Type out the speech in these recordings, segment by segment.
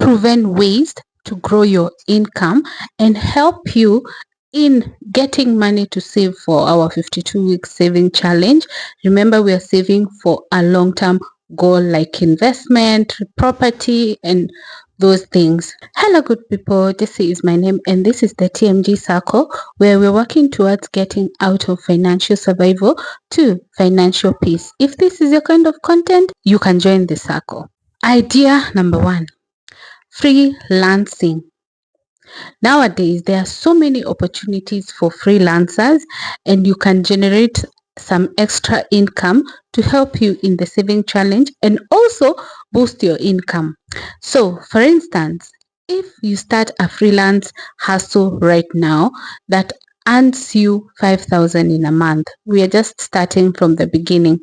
proven ways to grow your income and help you in getting money to save for our 52-week saving challenge. Remember, we are saving for a long-term goal like investment, property, and those things. Hello, good people. This is my name, and this is the TMG Circle, where we're working towards getting out of financial survival to financial peace. If this is your kind of content, you can join the circle. Idea number 1: freelancing. Nowadays, there are so many opportunities for freelancers, and you can generate some extra income to help you in the saving challenge and also boost your income. So, for instance, if you start a freelance hustle right now that earns you 5,000 in a month, we are just starting from the beginning.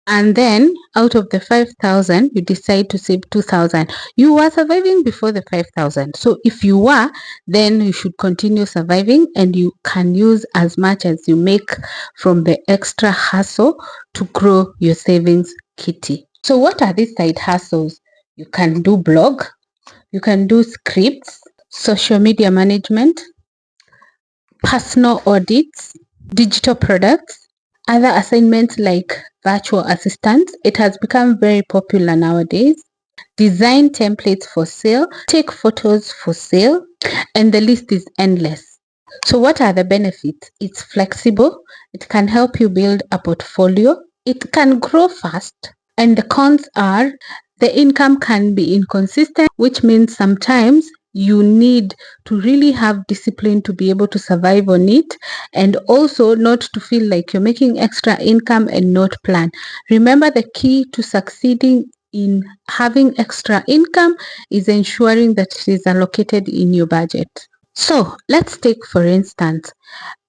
And then out of the 5,000, you decide to save 2,000. You were surviving before the 5,000. So if you were, then you should continue surviving, and you can use as much as you make from the extra hustle to grow your savings kitty. So what are these side hustles? You can do blog, you can do scripts, social media management, personal audits, digital products, other assignments like virtual assistants. It has become very popular nowadays. Design templates for sale, take photos for sale, and the list is endless. So what are the benefits? It's flexible, it can help you build a portfolio, it can grow fast, and the cons are the income can be inconsistent, which means sometimes you need to really have discipline to be able to survive on it, and also not to feel like you're making extra income and not plan. Remember, the key to succeeding in having extra income is ensuring that it is allocated in your budget. So let's take, for instance,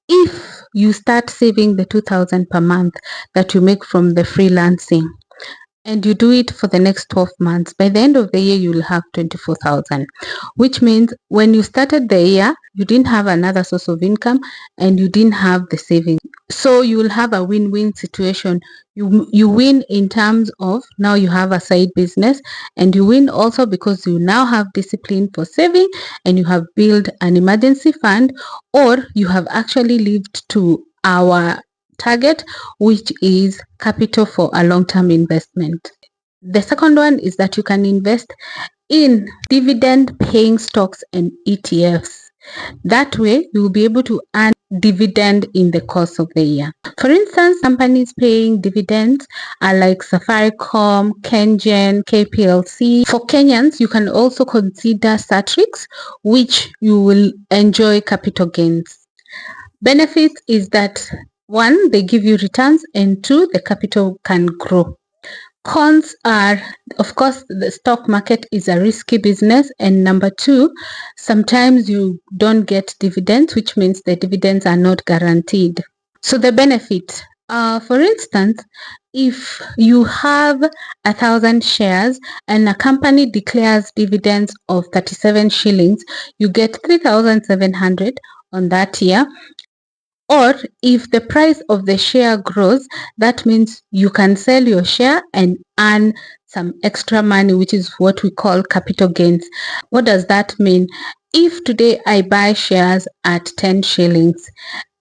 if you start saving the 2,000 per month that you make from the freelancing, and you do it for the next 12 months, by the end of the year, you will have 24,000, which means when you started the year, you didn't have another source of income and you didn't have the savings. So you will have a win-win situation. You win in terms of now you have a side business, and you win also because you now have discipline for saving and you have built an emergency fund, or you have actually lived to our target, which is capital for a long-term investment. The second one is that you can invest in dividend paying stocks and ETFs. That way, you will be able to earn dividend in the course of the year. For instance, companies paying dividends are like Safaricom, Kengen, KPLC. For Kenyans, you can also consider Satrix, which you will enjoy capital gains. Benefits is that 1, they give you returns, and 2, the capital can grow. Cons are, of course, the stock market is a risky business, and number 2, sometimes you don't get dividends, which means the dividends are not guaranteed. So the benefit, for instance, if you have 1,000 shares and a company declares dividends of 37 shillings, you get 3,700 on that year. Or if the price of the share grows, that means you can sell your share and earn some extra money, which is what we call capital gains. What does that mean? If today I buy shares at 10 shillings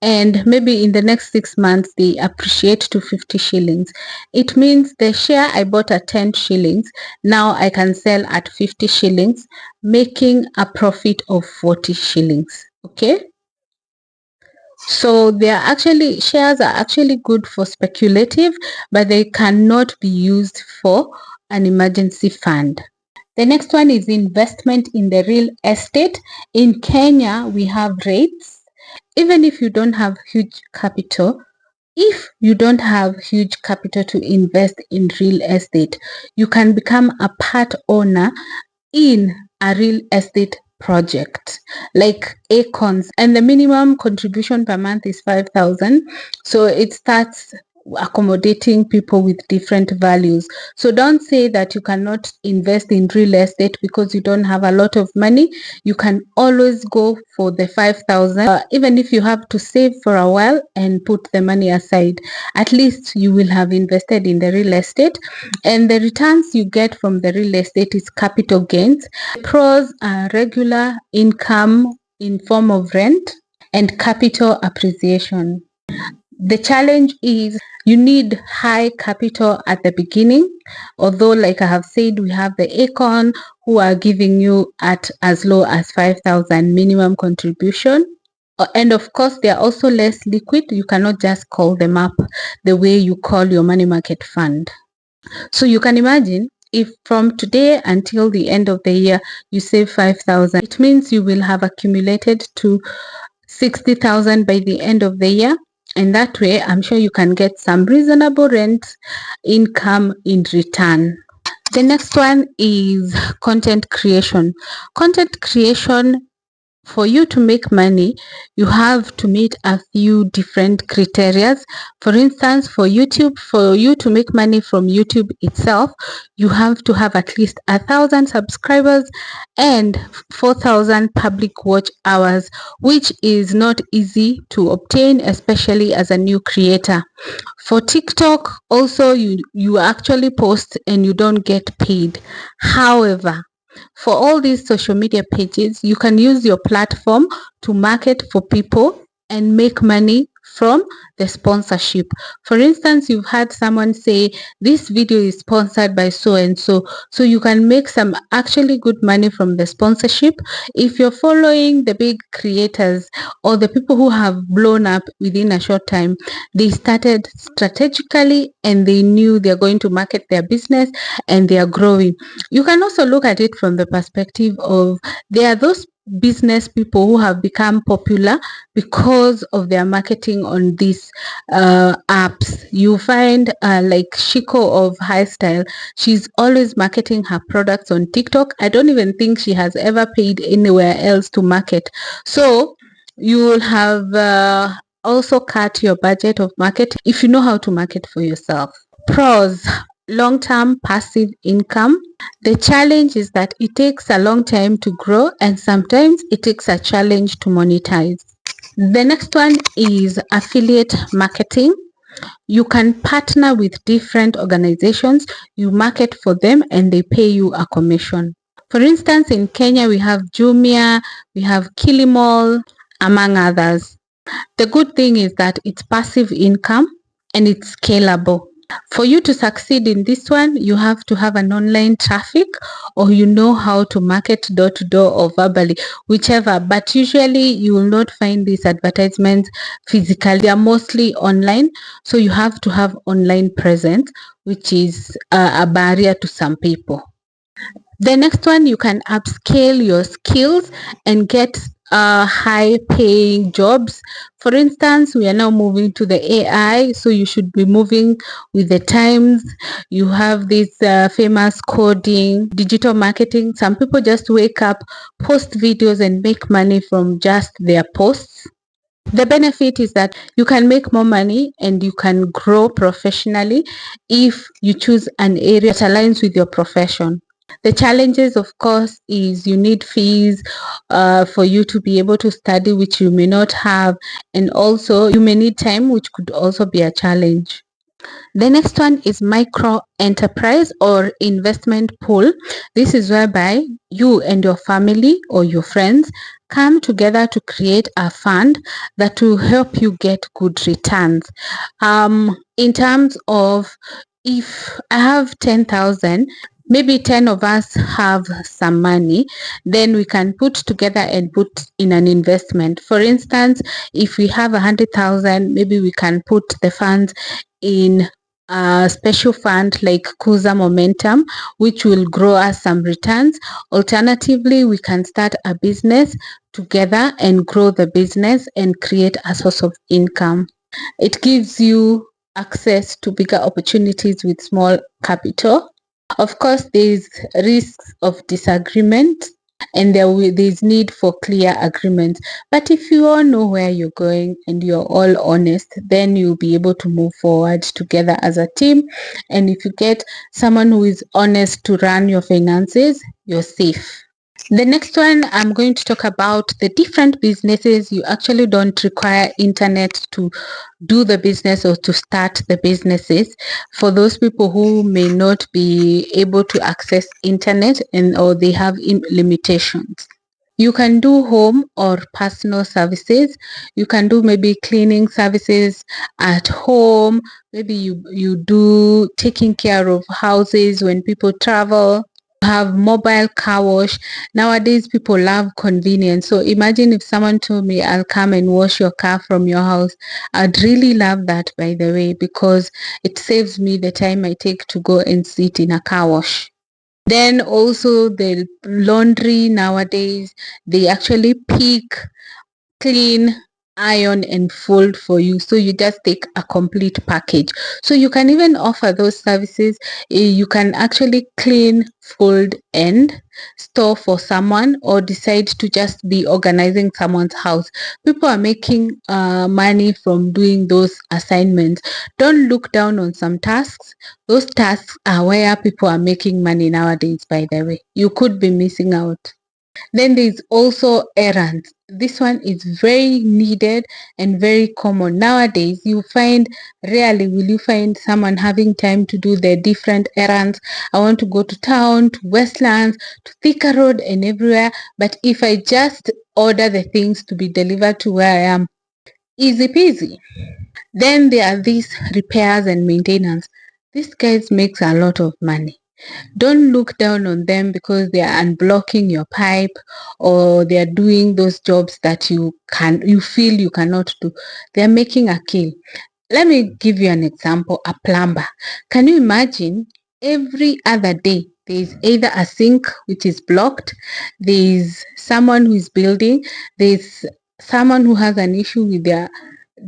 and maybe in the next 6 months they appreciate to 50 shillings, it means the share I bought at 10 shillings, now I can sell at 50 shillings, making a profit of 40 shillings. Okay? So shares are actually good for speculative, but they cannot be used for an emergency fund. The next one is investment in the real estate. In Kenya, we have rates. Even if you don't have huge capital, if you don't have huge capital to invest in real estate, you can become a part owner in a real estate project like Acons, and the minimum contribution per month is 5,000. So it starts accommodating people with different values. So don't say that you cannot invest in real estate because you don't have a lot of money. You can always go for the 5,000, even if you have to save for a while and put the money aside. At least you will have invested in the real estate, and the returns you get from the real estate is capital gains. Pros are regular income in form of rent and capital appreciation. The challenge is you need high capital at the beginning. Although, like I have said, we have the Acorn who are giving you at as low as 5,000 minimum contribution. And of course, they are also less liquid. You cannot just call them up the way you call your money market fund. So you can imagine if from today until the end of the year you save 5,000, it means you will have accumulated to 60,000 by the end of the year. And that way, I'm sure you can get some reasonable rent income in return. The next one is content creation. Content creation, for you to make money, you have to meet a few different criteria. For instance, for YouTube, for you to make money from YouTube itself, you have to have at least 1,000 subscribers and 4,000 public watch hours, which is not easy to obtain, especially as a new creator. For TikTok, also you actually post and you don't get paid. However, for all these social media pages, you can use your platform to market for people and make money from the sponsorship. For instance, you've had someone say this video is sponsored by so and so, so you can make some actually good money from the sponsorship. If you're following the big creators or the people who have blown up within a short time, they started strategically and they knew they're going to market their business and they are growing. You can also look at it from the perspective of there are those business people who have become popular because of their marketing on these apps. You find like Shiko of High Style, she's always marketing her products on TikTok. I don't even think she has ever paid anywhere else to market. So you will have also cut your budget of marketing if you know how to market for yourself. Pros: long-term passive income. The challenge is that it takes a long time to grow and sometimes it takes a challenge to monetize. The next one is affiliate marketing. You can partner with different organizations, you market for them and they pay you a commission. For instance, in Kenya, we have Jumia, we have Kilimall, among others. The good thing is that it's passive income and it's scalable. For you to succeed in this one, you have to have an online traffic or you know how to market door to door or verbally, whichever. But usually you will not find these advertisements physically. They are mostly online. So you have to have online presence, which is a barrier to some people. The next one, you can upscale your skills and get high paying jobs. For instance, we are now moving to the AI, so you should be moving with the times. You have this famous coding, digital marketing. Some people just wake up, post videos and make money from just their posts. The benefit is that you can make more money and you can grow professionally if you choose an area that aligns with your profession. The challenges, of course, is you need fees for you to be able to study, which you may not have, and also you may need time, which could also be a challenge. The next one is micro enterprise or investment pool. This is whereby you and your family or your friends come together to create a fund that will help you get good returns. In terms of, if I have 10,000, maybe 10 of us have some money, then we can put together and put in an investment. For instance, if we have 100,000, maybe we can put the funds in a special fund like Kuza Momentum, which will grow us some returns. Alternatively, we can start a business together and grow the business and create a source of income. It gives you access to bigger opportunities with small capital. Of course, there is risks of disagreement and there's need for clear agreements. But if you all know where you're going and you're all honest, then you'll be able to move forward together as a team. And if you get someone who is honest to run your finances, you're safe. The next one, I'm going to talk about the different businesses. You actually don't require internet to do the business or to start the businesses. For those people who may not be able to access internet or they have limitations. You can do home or personal services. You can do maybe cleaning services at home. Maybe you do taking care of houses when people travel. Have mobile car wash. Nowadays people love convenience. So imagine if someone told me, I'll come and wash your car from your house. I'd really love that, by the way, because it saves me the time I take to go and sit in a car wash. Then also the laundry nowadays, they actually pick, clean, iron and fold for you, so you just take a complete package. So you can even offer those services. You can actually clean, fold and store for someone, or decide to just be organizing someone's house. People are making money from doing those assignments. Don't look down on some tasks. Those tasks are where people are making money nowadays, by the way. You could be missing out. Then there's also errands. This one is very needed and very common. Nowadays, rarely will you find someone having time to do their different errands. I want to go to town, to Westlands, to Thika Road and everywhere. But if I just order the things to be delivered to where I am, easy peasy. Then there are these repairs and maintenance. These guys makes a lot of money. Don't look down on them because they are unblocking your pipe, or they are doing those jobs that you feel you cannot do. They are making a kill. Let me give you an example. A plumber. Can you imagine, every other day there is either a sink which is blocked, there is someone who is building, there's someone who has an issue with their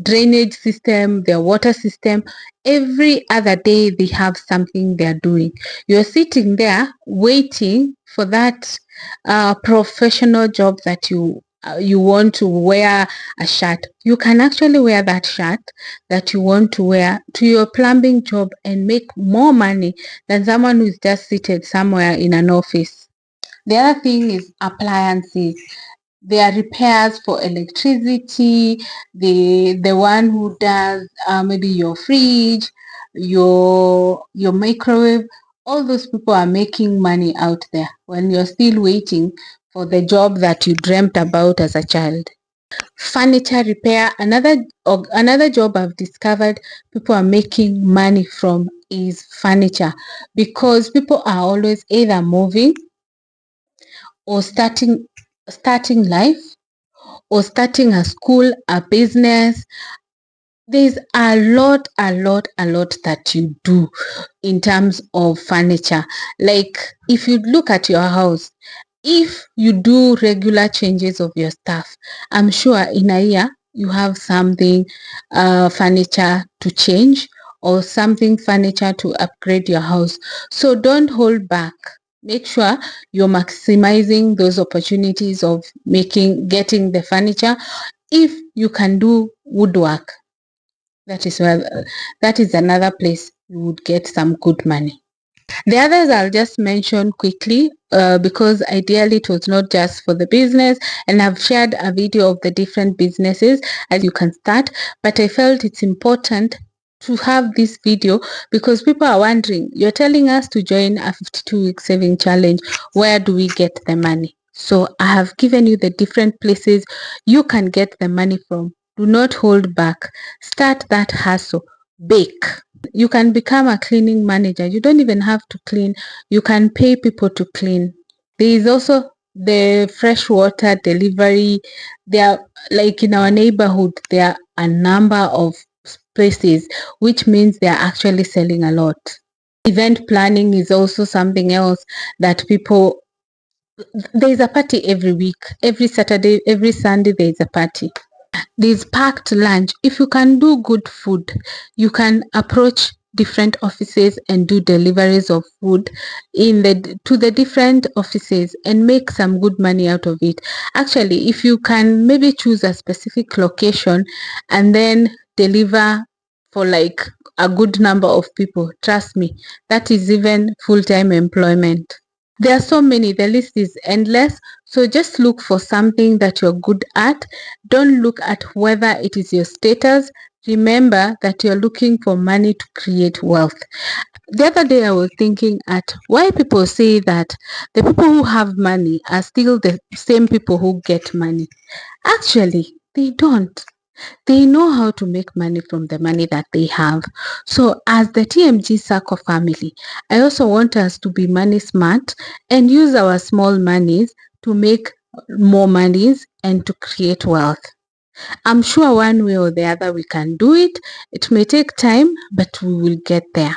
drainage system, their water system. Every other day they have something they're doing. You're sitting there waiting for that professional job that you want to wear a shirt. You can actually wear that shirt that you want to wear to your plumbing job and make more money than someone who's just seated somewhere in an office. The other thing is appliances. There are repairs for electricity, the one who does maybe your fridge, your microwave. All those people are making money out there when you're still waiting for the job that you dreamt about as a child. Furniture repair, another job I've discovered people are making money from is furniture, because people are always either moving or starting life, or starting a school, a business. There's a lot that you do in terms of furniture. Like, if you look at your house, if you do regular changes of your stuff, I'm sure in a year you have something furniture to change, or something furniture to upgrade your house. So don't hold back. Make sure you're maximizing those opportunities of getting the furniture. If you can do woodwork, that is another place you would get some good money. The others I'll just mention quickly, because ideally it was not just for the business, and I've shared a video of the different businesses as you can start, but I felt it's important to have this video because people are wondering, you're telling us to join a 52-week saving challenge. Where do we get the money? So I have given you the different places you can get the money from. Do not hold back. Start that hustle. Bake. You can become a cleaning manager. You don't even have to clean. You can pay people to clean. There is also the fresh water delivery. There are, like in our neighborhood, there are a number of places, which means they are actually selling a lot. Event planning is also something else that people, there is a party every week. Every Saturday, every Sunday, there is a party. There's packed lunch. If you can do good food, you can approach different offices and do deliveries of food to the different offices and make some good money out of it. Actually, if you can maybe choose a specific location and then deliver for like a good number of people, trust me, that is even full-time employment. There are so many, the list is endless. So just look for something that you're good at. Don't look at whether it is your status. Remember that you're looking for money to create wealth. The other day I was thinking at why people say that the people who have money are still the same people who get money. Actually, they don't. They know how to make money from the money that they have. So, as the TMG Circle family, I also want us to be money smart and use our small monies to make more monies and to create wealth. I'm sure one way or the other we can do it. It may take time, but we will get there.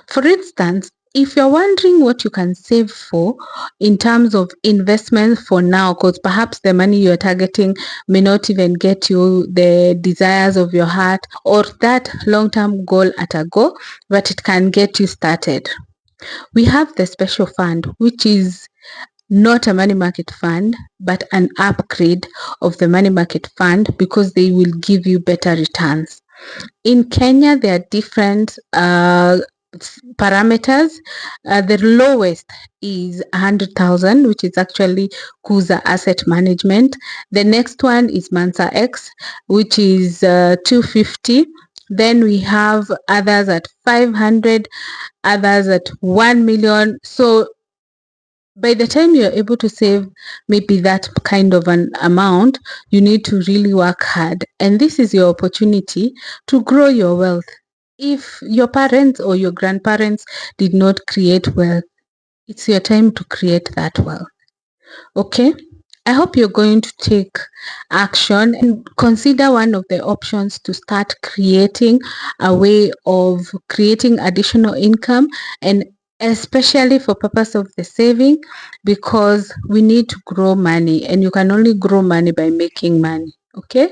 For instance, if you're wondering what you can save for in terms of investment for now, because perhaps the money you're targeting may not even get you the desires of your heart or that long-term goal at a go, but it can get you started. We have the special fund, which is not a money market fund, but an upgrade of the money market fund because they will give you better returns. In Kenya, there are different parameters. The lowest is 100,000, which is actually Kuza Asset Management. The next one is Mansa X, which is 250. Then we have others at 500, others at 1 million. So by the time you're able to save maybe that kind of an amount, you need to really work hard. And this is your opportunity to grow your wealth. If your parents or your grandparents did not create wealth, it's your time to create that wealth. Okay? I hope you're going to take action and consider one of the options to start creating a way of creating additional income, and especially for purpose of the saving, because we need to grow money and you can only grow money by making money. Okay?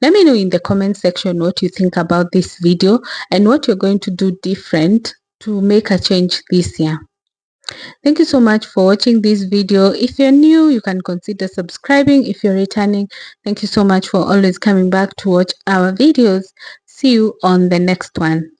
Let me know in the comment section what you think about this video and what you're going to do different to make a change this year. Thank you so much for watching this video. If you're new, you can consider subscribing. If you're returning, thank you so much for always coming back to watch our videos. See you on the next one.